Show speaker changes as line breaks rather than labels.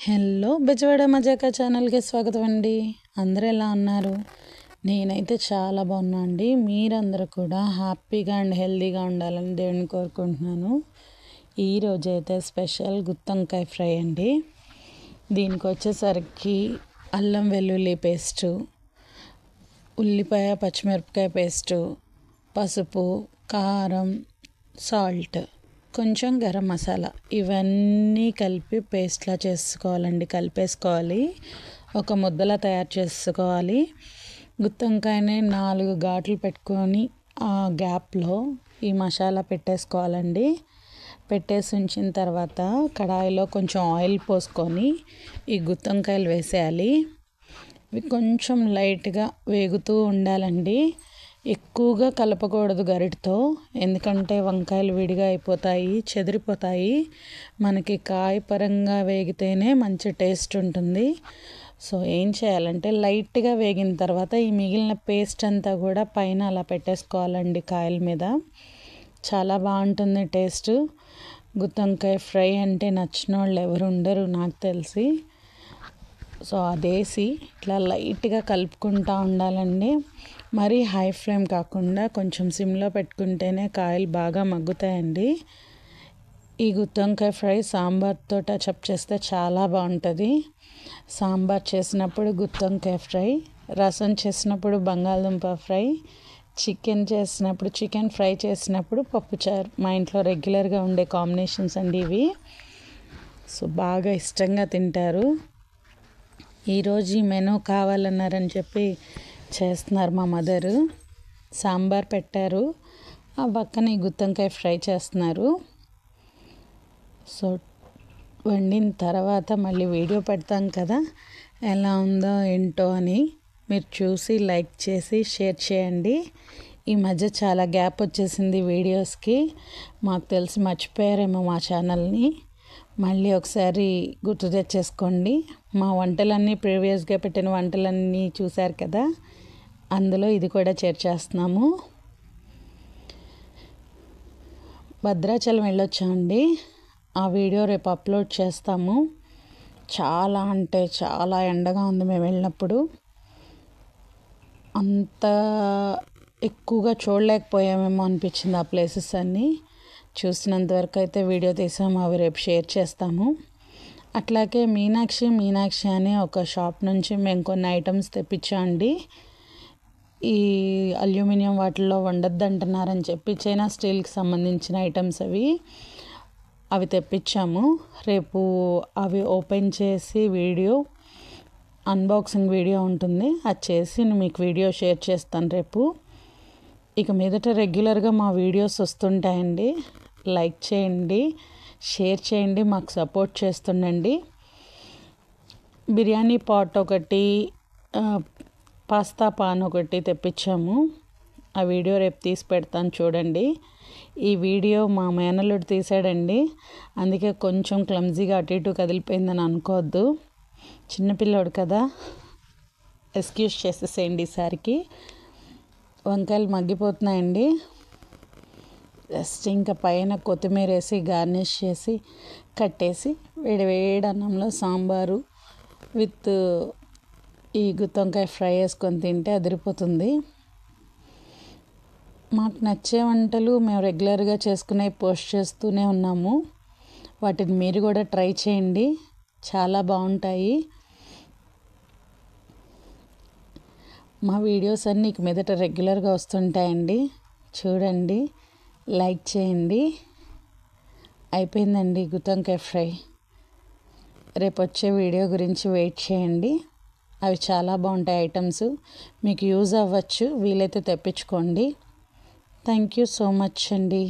Hello Bezawada మజాకా ఛానల్కి స్వాగతం అండి. అందరూ ఎలా ఉన్నారు? నేనైతే చాలా బాగున్నా అండి. మీరందరూ కూడా హ్యాపీగా అండ్ హెల్తీగా ఉండాలని దేవుని కోరుకుంటున్నాను. ఈరోజు అయితే స్పెషల్ గుత్తొంకాయ ఫ్రై అండి. దీనికి వచ్చేసరికి అల్లం వెల్లుల్లి పేస్టు, ఉల్లిపాయ పచ్చిమిరపకాయ పేస్టు, పసుపు, కారం, సాల్ట్, కొంచెం గరం మసాలా ఇవన్నీ కలిపి పేస్ట్లా చేసుకోవాలండి. కలిపేసుకోవాలి, ఒక ముద్దలా తయారు చేసుకోవాలి. గుత్తొంకాయని 4 ఘాట్లు పెట్టుకొని ఆ గ్యాప్లో ఈ మసాలా పెట్టేసుకోవాలండి. పెట్టేసి ఉంచిన తర్వాత కడాయిలో కొంచెం ఆయిల్ పోసుకొని ఈ గుత్తొంకాయలు వేసేయాలి. ఇవి కొంచెం లైట్గా వేగుతూ ఉండాలండి. ఎక్కువగా కలపకూడదు గరిటతో, ఎందుకంటే వంకాయలు విడిగా అయిపోతాయి, చెదిరిపోతాయి. మనకి కాయ పరంగా వేగితేనే మంచి టేస్ట్ ఉంటుంది. సో ఏం చేయాలంటే లైట్గా వేగిన తర్వాత ఈ మిగిలిన పేస్ట్ అంతా కూడా పైన అలా పెట్టేసుకోవాలండి కాయల మీద. చాలా బాగుంటుంది టేస్ట్. గుత్తొంకాయ ఫ్రై అంటే నచ్చిన వాళ్ళు ఎవరు ఉండరు నాకు తెలిసి. సో అదేసి ఇట్లా లైట్గా కలుపుకుంటూ ఉండాలండి. మరీ హై ఫ్లేమ్ కాకుండా కొంచెం సిమ్లో పెట్టుకుంటేనే కాయలు బాగా మగ్గుతాయండి. ఈ గుత్తొంకాయ ఫ్రై సాంబార్తో టచప్ చేస్తే చాలా బాగుంటుంది. సాంబార్ చేసినప్పుడు గుత్తొంకాయ ఫ్రై, రసం చేసినప్పుడు బంగాళదుంప ఫ్రై, చికెన్ చేసినప్పుడు చికెన్ ఫ్రై చేసినప్పుడు పప్పుచారు మా ఇంట్లో రెగ్యులర్గా ఉండే కాంబినేషన్స్ అండి ఇవి. సో బాగా ఇష్టంగా తింటారు. ఈరోజు ఈ మెనూ కావాలన్నారని చెప్పి చేస్తున్నారు మా మదరు. సాంబార్ పెట్టారు, ఆ పక్కన ఈ గుత్తొంకాయ ఫ్రై చేస్తున్నారు. సో వండిన తర్వాత మళ్ళీ వీడియో పెడతాం కదా, ఎలా ఉందో ఏంటో అని మీరు చూసి లైక్ చేసి షేర్ చేయండి. ఈ మధ్య చాలా గ్యాప్ వచ్చేసింది వీడియోస్కి. మాకు తెలిసి మర్చిపోయారేమో మా ఛానల్ని. మళ్ళీ ఒకసారి గుర్తు తెచ్చేసుకోండి. మా వంటలన్నీ ప్రీవియస్గా పెట్టిన వంటలన్నీ చూశారు కదా, అందులో ఇది కూడా చేర్చేస్తున్నాము. భద్రాచలం వెళ్ళొచ్చామండి. ఆ వీడియో రేపు అప్లోడ్ చేస్తాము. చాలా అంటే చాలా ఎండగా ఉంది మేము వెళ్ళినప్పుడు. అంత ఎక్కువగా చూడలేకపోయామేమో అనిపించింది ఆ ప్లేసెస్ అన్నీ. చూసినంత వరకు అయితే వీడియో తీసాము, అవి రేపు షేర్ చేస్తాము. అట్లాగే మీనాక్షి అనే ఒక షాప్ నుంచి మేము కొన్ని ఐటమ్స్ తెప్పించామండి. ఈ అల్యూమినియం వాటిల్లో వండొద్దు అంటున్నారని చెప్పి చైనా స్టీల్కి సంబంధించిన ఐటమ్స్ అవి తెప్పించాము. రేపు అవి ఓపెన్ చేసి అన్బాక్సింగ్ వీడియో ఉంటుంది, అది చేసి మీకు వీడియో షేర్ చేస్తాను రేపు. ఇక మీదట రెగ్యులర్గా మా వీడియోస్ వస్తుంటాయండి. లైక్ చేయండి, షేర్ చేయండి, మాకు సపోర్ట్ చేస్తుండండి. బిర్యానీ పాట్ ఒకటి, పాస్తా పాన్ ఒకటి తెప్పించాము. ఆ వీడియో రేపు తీసి పెడతాను చూడండి. ఈ వీడియో మా మేనల్లుడు తీసాడండి, అందుకే కొంచెం క్లమ్జీగా అటు ఇటు కదిలిపోయిందని అనుకోవద్దు. చిన్నపిల్లోడు కదా, ఎక్స్క్యూజ్ చేసేసేయండి ఈసారికి. వంకాయలు మగ్గిపోతున్నాయండి. జస్ట్ ఇంకా పైన కొత్తిమీర వేసి గార్నిష్ చేసి కట్టేసి వేడి అన్నంలో సాంబారు విత్ ఈ గుత్తొంకాయ ఫ్రై వేసుకొని తింటే అదిరిపోతుంది. మాకు నచ్చే వంటలు మేము రెగ్యులర్గా చేసుకునే పోస్ట్ చేస్తూనే ఉన్నాము. వాటిని మీరు కూడా ట్రై చేయండి, చాలా బాగుంటాయి. మా వీడియోస్ అన్నీ ఇక మీదట రెగ్యులర్గా వస్తుంటాయండి, చూడండి, లైక్ చేయండి. అయిపోయిందండి గుత్తొంకాయ ఫ్రై. రేపు వచ్చే వీడియో గురించి వెయిట్ చేయండి. అవి చాలా బాగుంటాయి ఐటమ్స్, మీకు యూజ్ అవ్వచ్చు. వీలైతే తెప్పించుకోండి. థ్యాంక్ యూ సో మచ్ అండి.